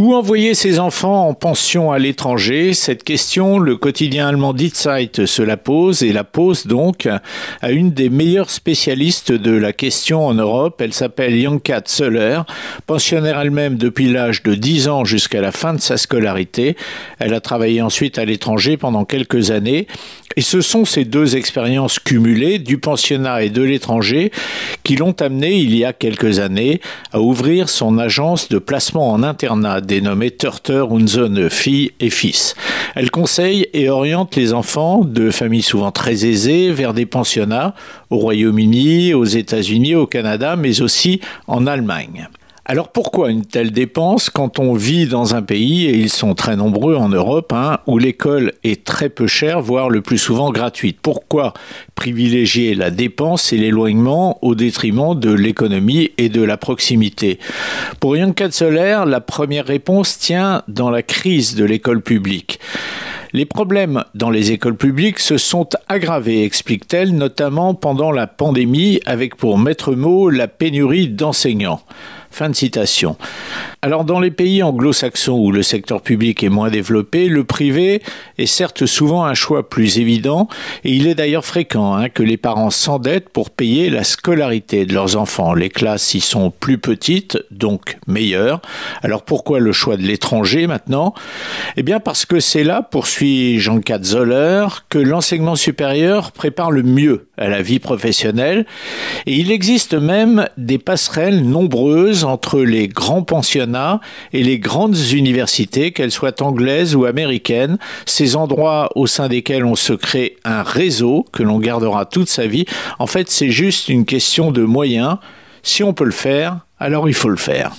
Où envoyer ses enfants en pension à l'étranger? Cette question, le quotidien allemand Die Zeit se la pose et la pose donc à une des meilleures spécialistes de la question en Europe. Elle s'appelle Janka Zöller, pensionnaire elle-même depuis l'âge de 10 ans jusqu'à la fin de sa scolarité. Elle a travaillé ensuite à l'étranger pendant quelques années. Et ce sont ces deux expériences cumulées, du pensionnat et de l'étranger, qui l'ont amené, il y a quelques années, à ouvrir son agence de placement en internat dénommée Törter und Söhne, filles et fils. Elle conseille et oriente les enfants de familles souvent très aisées vers des pensionnats au Royaume-Uni, aux États-Unis, au Canada, mais aussi en Allemagne. Alors pourquoi une telle dépense quand on vit dans un pays, et ils sont très nombreux en Europe, où l'école est très peu chère, voire le plus souvent gratuite? Pourquoi privilégier la dépense et l'éloignement au détriment de l'économie et de la proximité? Pour Janka Zöller, la première réponse tient dans la crise de l'école publique. Les problèmes dans les écoles publiques se sont aggravés, explique-t-elle, notamment pendant la pandémie, avec pour maître mot la pénurie d'enseignants. Fin de citation. Alors dans les pays anglo-saxons où le secteur public est moins développé, le privé est certes souvent un choix plus évident et il est d'ailleurs fréquent que les parents s'endettent pour payer la scolarité de leurs enfants. Les classes y sont plus petites, donc meilleures. Alors pourquoi le choix de l'étranger maintenant? Eh bien parce que c'est là, poursuit Janka Zöller, que l'enseignement supérieur prépare le mieux à la vie professionnelle et il existe même des passerelles nombreuses entre les grands pensionnats et les grandes universités, qu'elles soient anglaises ou américaines, ces endroits au sein desquels on se crée un réseau que l'on gardera toute sa vie. En fait, c'est juste une question de moyens. Si on peut le faire, alors il faut le faire.